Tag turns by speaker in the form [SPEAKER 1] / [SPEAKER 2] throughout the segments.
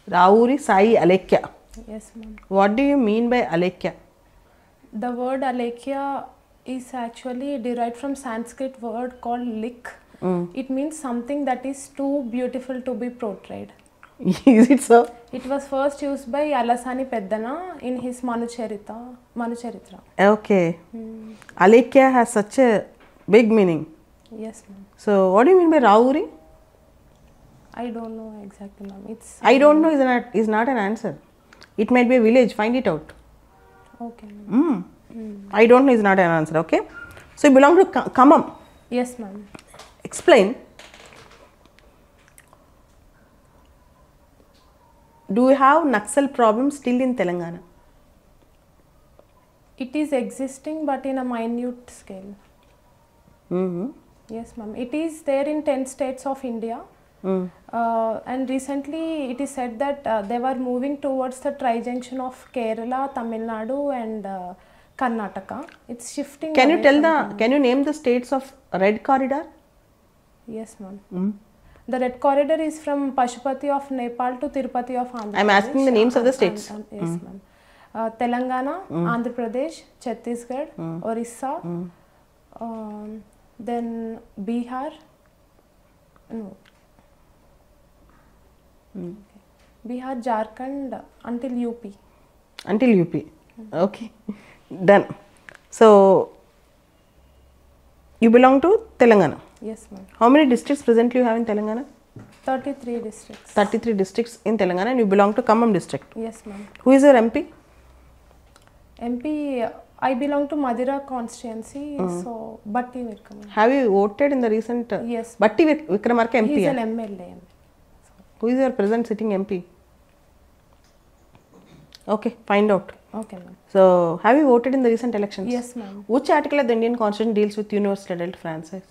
[SPEAKER 1] Ravuri Sai Alekya.
[SPEAKER 2] Yes, ma'am.
[SPEAKER 1] What do you mean by Alekya?
[SPEAKER 2] The word Alekya is actually derived from Sanskrit word called lik. It means something that is too beautiful to be portrayed.
[SPEAKER 1] Is it so?
[SPEAKER 2] It was first used by Alasani Peddana in his Manucharitra.
[SPEAKER 1] Okay. Alekya has such a big meaning.
[SPEAKER 2] Yes, ma'am.
[SPEAKER 1] So, what do you mean by Ravuri?
[SPEAKER 2] I don't know exactly, ma'am. It's
[SPEAKER 1] I don't know is not an answer. It might be a village. Find it out.
[SPEAKER 2] okay, ma'am.
[SPEAKER 1] I don't know is not an answer. Okay. So, you belong to Khammam.
[SPEAKER 2] Yes, ma'am.
[SPEAKER 1] Explain. Do you have Naxal problem still in Telangana?
[SPEAKER 2] It is existing but in a minute scale. Yes, ma'am. It is there in 10 states of India. And recently it is said that they were moving towards the tri-junction of Kerala, Tamil Nadu and Karnataka. It's shifting.
[SPEAKER 1] Can you tell can you name the states of Red Corridor?
[SPEAKER 2] Yes, ma'am. The Red Corridor is from Pashupati of Nepal to Tirupati of Andhra Pradesh.
[SPEAKER 1] I'm asking the names of the states.
[SPEAKER 2] Yes, ma'am. Telangana, Andhra Pradesh, Chhattisgarh, Orissa, then Bihar. No. Bihar, Jharkhand until UP.
[SPEAKER 1] Until UP. Okay. Done. So, you belong to Telangana.
[SPEAKER 2] Yes, ma'am.
[SPEAKER 1] How many districts presently you have in Telangana?
[SPEAKER 2] 33 districts.
[SPEAKER 1] 33 districts in Telangana and you belong to Khammam district.
[SPEAKER 2] Yes, ma'am.
[SPEAKER 1] Who is your MP?
[SPEAKER 2] MP, I belong to Madira constituency, so Batti Vikramarka.
[SPEAKER 1] Have you voted in the recent?
[SPEAKER 2] Yes.
[SPEAKER 1] Batti Vikramarka MP.
[SPEAKER 2] He is an MLA.
[SPEAKER 1] Who is your present sitting MP? Okay, find out.
[SPEAKER 2] Okay, ma'am.
[SPEAKER 1] So, have you voted in the recent elections?
[SPEAKER 2] Yes, ma'am.
[SPEAKER 1] Which article of the Indian Constitution deals with universal adult franchise?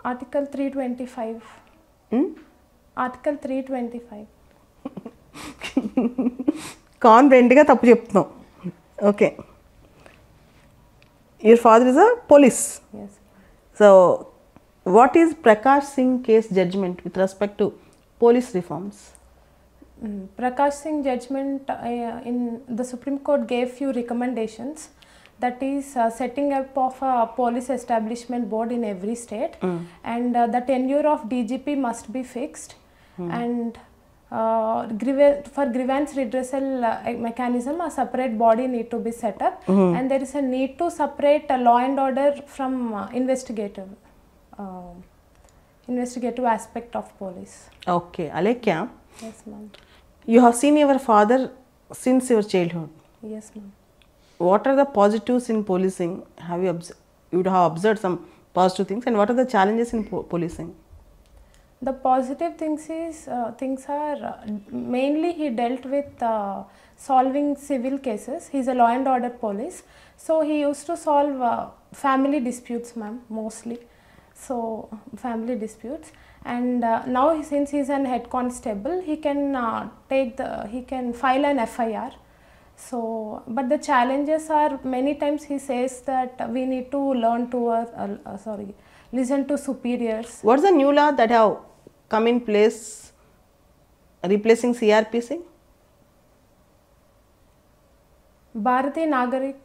[SPEAKER 2] Article 325. Article 325.
[SPEAKER 1] Confident ga tappu cheptunnav. Okay. Your father is a police.
[SPEAKER 2] Yes.
[SPEAKER 1] So, what is Prakash Singh case judgment with respect to police reforms?
[SPEAKER 2] Prakash Singh judgment in the Supreme Court gave few recommendations, that is setting up of a police establishment board in every state, and the tenure of DGP must be fixed, and for grievance redressal mechanism a separate body need to be set up, and there is a need to separate law and order from investigative aspect of police.
[SPEAKER 1] Okay, Alekya.
[SPEAKER 2] Yes, ma'am.
[SPEAKER 1] You have seen your father since your childhood.
[SPEAKER 2] Yes, ma'am.
[SPEAKER 1] What are the positives in policing? Have you would have observed some positive things, and what are the challenges in policing?
[SPEAKER 2] The positive things are mainly he dealt with solving civil cases. He is a law and order police, so he used to solve family disputes, ma'am, mostly. So family disputes, and now since he is an head constable, he can he can file an FIR. So, but the challenges are many times he says that we need to learn to listen to superiors.
[SPEAKER 1] What's the new law that have come in place replacing CRPC?
[SPEAKER 2] Bharatiya Nagarik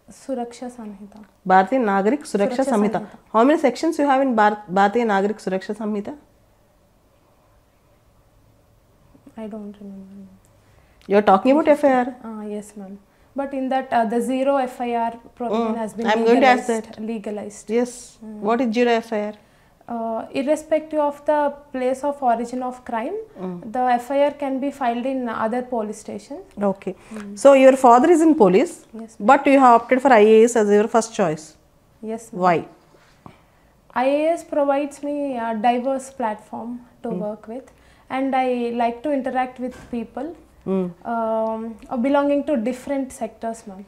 [SPEAKER 2] Suraksha Samhita.
[SPEAKER 1] Bharatiya Nagarik Suraksha Samhita. How many sections you have in Bharatiya Nagarik Suraksha Samhita?
[SPEAKER 2] I don't remember.
[SPEAKER 1] You are talking about FIR?
[SPEAKER 2] Yes, ma'am. But in that the zero FIR provision has been legalized.
[SPEAKER 1] Yes. What is zero FIR?
[SPEAKER 2] Irrespective of the place of origin of crime, the FIR can be filed in other police stations.
[SPEAKER 1] Okay. So, your father is in police,
[SPEAKER 2] yes,
[SPEAKER 1] but you have opted for IAS as your first choice.
[SPEAKER 2] Yes.
[SPEAKER 1] Why?
[SPEAKER 2] IAS provides me a diverse platform to work with, and I like to interact with people belonging to different sectors, ma'am.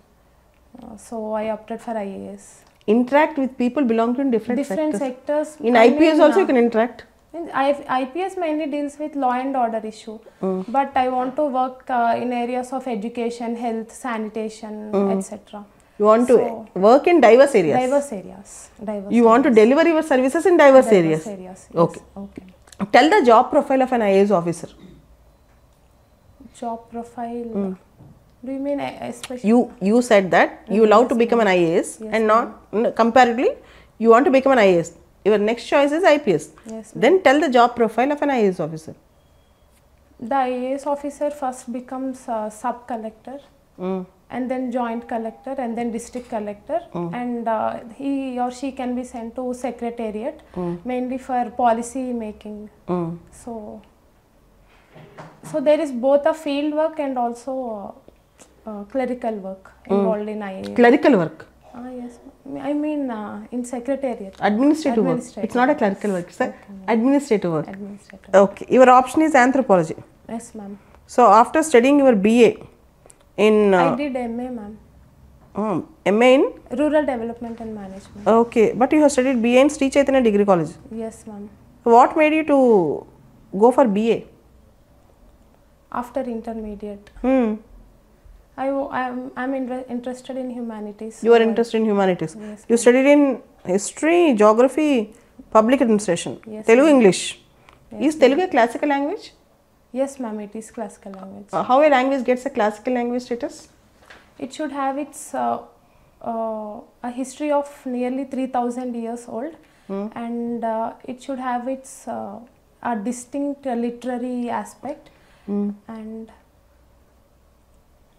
[SPEAKER 2] So, I opted for IAS.
[SPEAKER 1] Interact with people belonging to different
[SPEAKER 2] sectors.
[SPEAKER 1] In IPS also you can interact.
[SPEAKER 2] IPS mainly deals with law and order issue, but I want to work in areas of education, health, sanitation, etc.
[SPEAKER 1] You want to work in diverse areas. You want to deliver your services in diverse areas.
[SPEAKER 2] Yes.
[SPEAKER 1] Okay. Tell the job profile of an IAS officer.
[SPEAKER 2] Job profile. Do you mean especially?
[SPEAKER 1] You said that you love to become an IAS and not comparatively you want to become an IAS. Your next choice is IPS.
[SPEAKER 2] Yes.
[SPEAKER 1] Then tell the job profile of an IAS officer.
[SPEAKER 2] The IAS officer first becomes sub collector. And then joint collector and then district collector, and he or she can be sent to secretariat mainly for policy making. So there is both a field work and also clerical work involved in IAS.
[SPEAKER 1] Clerical work?
[SPEAKER 2] Yes, I mean in secretariat.
[SPEAKER 1] Administrative work. It's not a clerical work, it's administrative work. Okay. Your option is anthropology.
[SPEAKER 2] Yes, ma'am.
[SPEAKER 1] So after studying your BA in
[SPEAKER 2] I did MA, ma'am.
[SPEAKER 1] MA in
[SPEAKER 2] Rural Development and Management.
[SPEAKER 1] Okay, but you have studied BA in Sri Chaitanya Degree College.
[SPEAKER 2] Yes, ma'am.
[SPEAKER 1] What made you to go for BA?
[SPEAKER 2] After intermediate. I'm interested in humanities.
[SPEAKER 1] You are interested in humanities.
[SPEAKER 2] Yes,
[SPEAKER 1] you studied in history, geography, public administration, Telugu, English. Is Telugu a classical language?
[SPEAKER 2] Yes, ma'am, it is classical language.
[SPEAKER 1] How a language gets a classical language status?
[SPEAKER 2] It should have its a history of nearly 3,000 years old, and it should have its a distinct literary aspect, and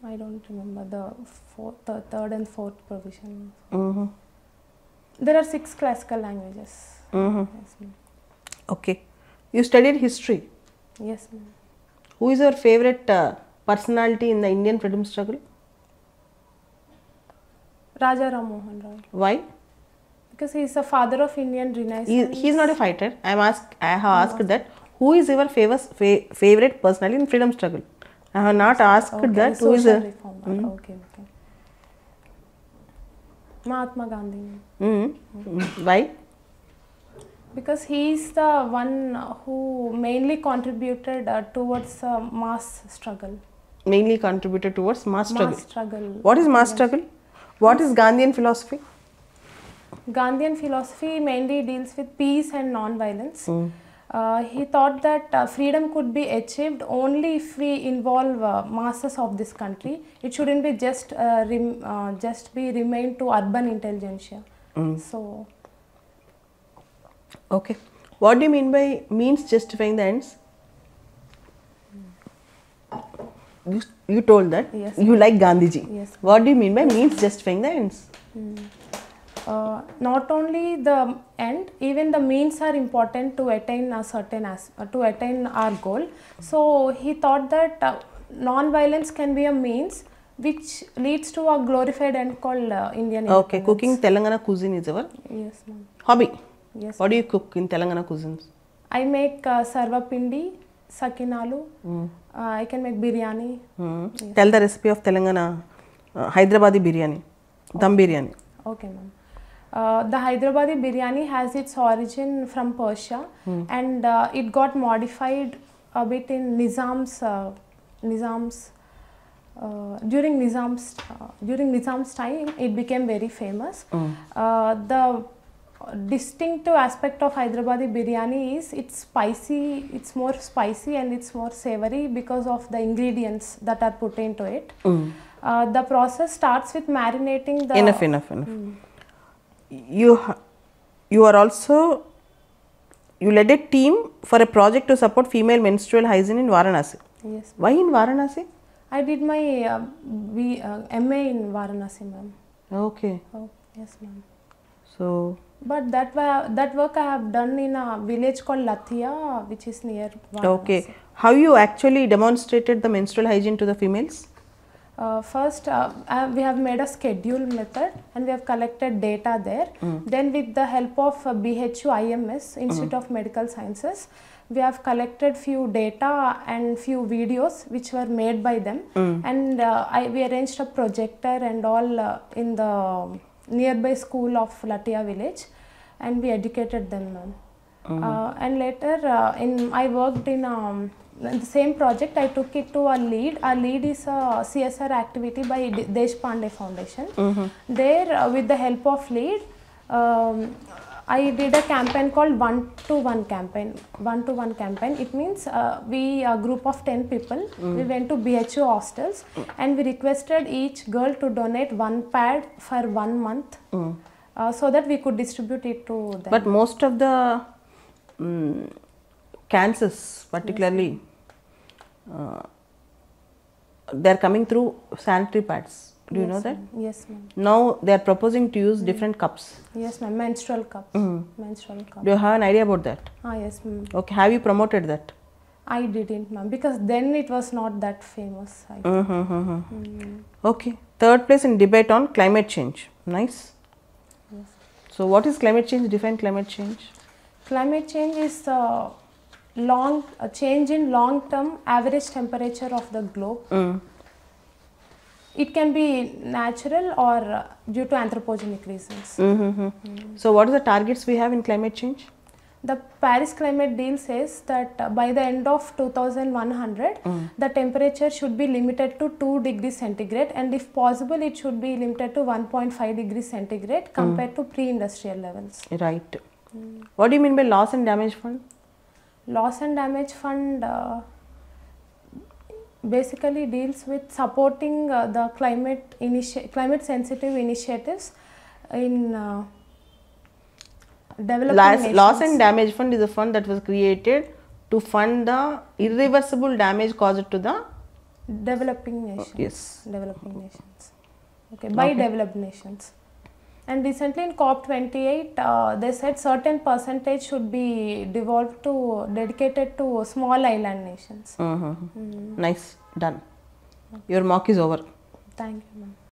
[SPEAKER 2] I don't remember the third and fourth provision. There are 6 classical languages. Yes, ma'am.
[SPEAKER 1] Okay. You studied history.
[SPEAKER 2] Yes, ma'am.
[SPEAKER 1] Who is your favorite personality in the Indian freedom struggle?
[SPEAKER 2] Raja Ram Mohan Roy.
[SPEAKER 1] Why?
[SPEAKER 2] Because he is the father of Indian Renaissance.
[SPEAKER 1] He is not a fighter. I have asked that. Who is your favorite personality in freedom struggle? I have not asked that. Who is a
[SPEAKER 2] reformer. Okay. Mahatma Gandhi.
[SPEAKER 1] Why?
[SPEAKER 2] Because he is the one who mainly contributed towards mass struggle.
[SPEAKER 1] Mainly contributed towards mass struggle.
[SPEAKER 2] Mass struggle.
[SPEAKER 1] What is mass struggle? What is Gandhian philosophy?
[SPEAKER 2] Gandhian philosophy mainly deals with peace and non-violence. He thought that freedom could be achieved only if we involve masses of this country. It shouldn't be just remain to urban intelligentsia. So.
[SPEAKER 1] Okay. What do you mean by means justifying the ends? You told that you like Gandhiji.
[SPEAKER 2] Yes.
[SPEAKER 1] What do you mean by means justifying the ends?
[SPEAKER 2] Not only the end, even the means are important to attain a certain to attain our goal. So he thought that non-violence can be a means which leads to a glorified end called Indian independence.
[SPEAKER 1] Okay, cooking Telangana cuisine is our hobby.
[SPEAKER 2] Yes.
[SPEAKER 1] What do you cook in Telangana cuisines?
[SPEAKER 2] I make sarvapindi, sakinalu. I can make biryani.
[SPEAKER 1] Yes. Tell the recipe of Telangana Hyderabadi biryani, dum biryani.
[SPEAKER 2] Okay, ma'am. The Hyderabadi biryani has its origin from Persia, and it got modified a bit in during Nizam's time. It became very famous. The distinctive aspect of Hyderabadi biryani is it's spicy. It's more spicy and it's more savory because of the ingredients that are put into it. The process starts with marinating the.
[SPEAKER 1] Enough. You are also, you led a team for a project to support female menstrual hygiene in Varanasi.
[SPEAKER 2] Yes.
[SPEAKER 1] Why in Varanasi?
[SPEAKER 2] I did my MA in Varanasi, ma'am.
[SPEAKER 1] Okay.
[SPEAKER 2] Oh, yes, ma'am.
[SPEAKER 1] So.
[SPEAKER 2] But that work I have done in a village called Lathia, which is near Varanasi.
[SPEAKER 1] Okay. How you actually demonstrated the menstrual hygiene to the females?
[SPEAKER 2] First, we have made a schedule method and we have collected data there. Then with the help of BHU IMS, Institute of Medical Sciences, we have collected few data and few videos which were made by them. And we arranged a projector and all in the nearby school of Lathia village, and we educated them, ma'am. And later I worked in the same project. I took it to a lead. Our lead is a CSR activity by Deshpande Foundation. There with the help of lead, I did a campaign called 1-to-1 campaign. 1-to-1 campaign. It means we, a group of 10 people, we went to BHU hostels and we requested each girl to donate one pad for 1 month so that we could distribute it to them.
[SPEAKER 1] But most of the cancers, particularly, they are coming through sanitary pads. Do you know that?
[SPEAKER 2] Yes, ma'am.
[SPEAKER 1] Now they are proposing to use different cups.
[SPEAKER 2] Yes, ma'am. Menstrual cups. Menstrual cups.
[SPEAKER 1] Do you have an idea about that?
[SPEAKER 2] Yes, ma'am.
[SPEAKER 1] Okay. Have you promoted that?
[SPEAKER 2] I didn't, ma'am, because then it was not that famous. I think.
[SPEAKER 1] Okay. Third place in debate on climate change. Nice.
[SPEAKER 2] Yes.
[SPEAKER 1] So what is climate change? Define climate change.
[SPEAKER 2] Climate change is a change in long-term average temperature of the globe. It can be natural or due to anthropogenic reasons.
[SPEAKER 1] So what are the targets we have in climate change?
[SPEAKER 2] The Paris Climate Deal says that by the end of 2100, the temperature should be limited to 2 degrees centigrade, and if possible it should be limited to 1.5 degrees centigrade compared to pre-industrial levels.
[SPEAKER 1] Right. What do you mean by loss and damage fund?
[SPEAKER 2] Loss and damage fund basically deals with supporting the climate sensitive initiatives in developing nations.
[SPEAKER 1] Loss and damage fund is a fund that was created to fund the irreversible damage caused to the
[SPEAKER 2] developing nations.
[SPEAKER 1] Yes.
[SPEAKER 2] Developing nations. Okay, by developed nations. And recently in COP28, they said certain percentage should be dedicated to small island nations.
[SPEAKER 1] Nice. Done. Your mock is over.
[SPEAKER 2] Thank you, ma'am.